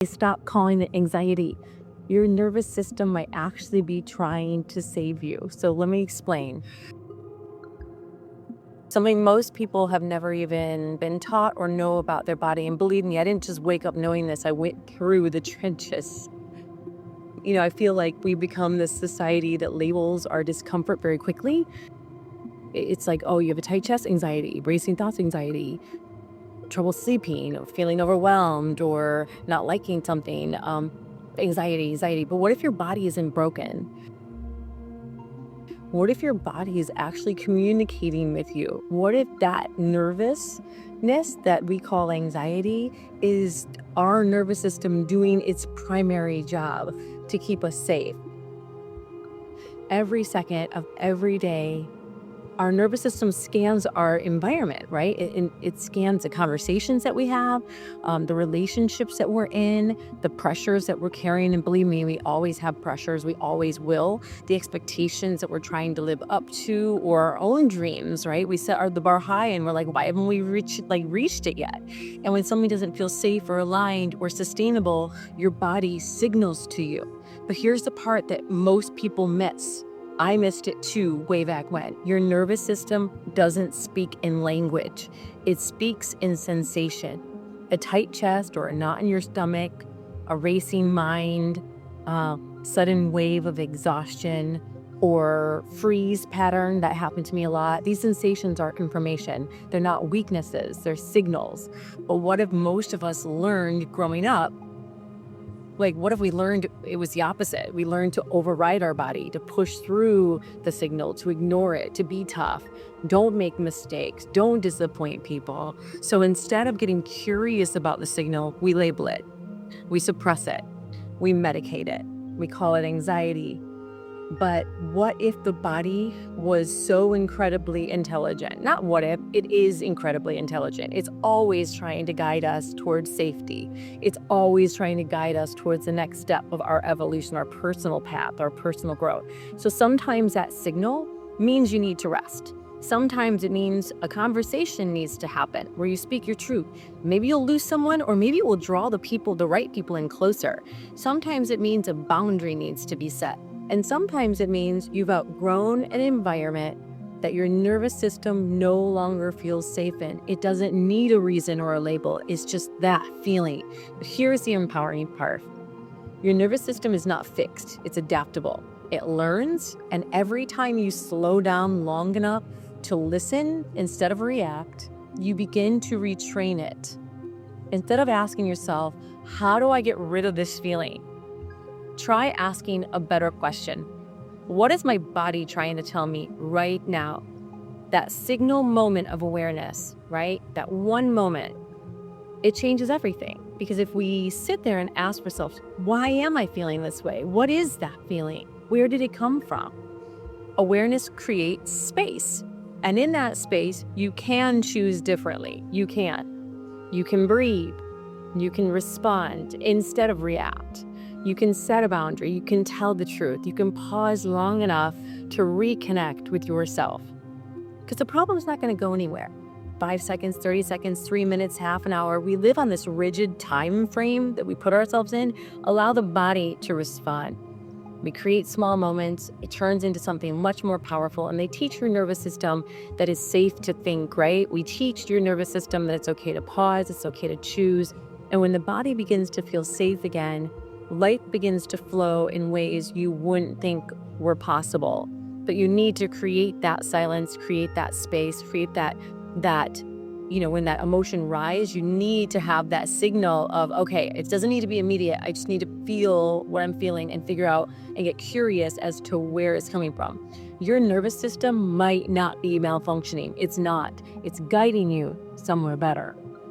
Stop calling it anxiety. Your nervous system might actually be trying to save you. So let me explain. Something most people have never even been taught or know about their body. And believe me, I didn't just wake up knowing this. I went through the trenches. I feel like we become this society that labels our discomfort very quickly. It's like, oh, you have a tight chest, anxiety, racing thoughts, anxiety, trouble sleeping, or feeling overwhelmed, or not liking something, anxiety. But what if your body isn't broken? What if your body is actually communicating with you? What if that nervousness that we call anxiety is our nervous system doing its primary job to keep us safe? Every second of every day, our nervous system scans our environment, right? It scans the conversations that we have, the relationships that we're in, the pressures that we're carrying. And believe me, we always have pressures. We always will. The expectations that we're trying to live up to, or our own dreams, right? We set the bar high and we're like, why haven't we reached it yet? And when something doesn't feel safe or aligned or sustainable, your body signals to you. But here's the part that most people miss. I missed it too way back when. Your nervous system doesn't speak in language. It speaks in sensation. A tight chest or a knot in your stomach, a racing mind, sudden wave of exhaustion, or freeze pattern that happened to me a lot. These sensations are information. They're not weaknesses, they're signals. But what if most of us learned growing up, what if we learned it was the opposite? We learned to override our body, to push through the signal, to ignore it, to be tough. Don't make mistakes. Don't disappoint people. So instead of getting curious about the signal, we label it. We suppress it. We medicate it. We call it anxiety. But what if the body was so incredibly intelligent? Not what if, it is incredibly intelligent. It's always trying to guide us towards safety. It's always trying to guide us towards the next step of our evolution, our personal path, our personal growth. So sometimes that signal means you need to rest. Sometimes it means a conversation needs to happen where you speak your truth. Maybe you'll lose someone, or maybe it will draw the right people in closer. Sometimes it means a boundary needs to be set. And sometimes it means you've outgrown an environment that your nervous system no longer feels safe in. It doesn't need a reason or a label. It's just that feeling. But here's the empowering part. Your nervous system is not fixed. It's adaptable. It learns, and every time you slow down long enough to listen instead of react, you begin to retrain it. Instead of asking yourself, how do I get rid of this feeling? Try asking a better question. What is my body trying to tell me right now? That signal moment of awareness, right? That one moment, it changes everything. Because if we sit there and ask ourselves, why am I feeling this way? What is that feeling? Where did it come from? Awareness creates space. And in that space, you can choose differently. You can breathe. You can respond instead of react. You can set a boundary. You can tell the truth. You can pause long enough to reconnect with yourself. Because the problem is not going to go anywhere. 5 seconds, 30 seconds, 3 minutes, half an hour. We live on this rigid time frame that we put ourselves in. Allow the body to respond. We create small moments. It turns into something much more powerful. And they teach your nervous system that it's safe to think, right? We teach your nervous system that it's okay to pause. It's okay to choose. And when the body begins to feel safe again, life begins to flow in ways you wouldn't think were possible. But you need to create that silence, create that space, create that when that emotion rises, you need to have that signal of, okay, it doesn't need to be immediate. I just need to feel what I'm feeling and figure out and get curious as to where it's coming from. Your nervous system might not be malfunctioning. It's not. It's guiding you somewhere better.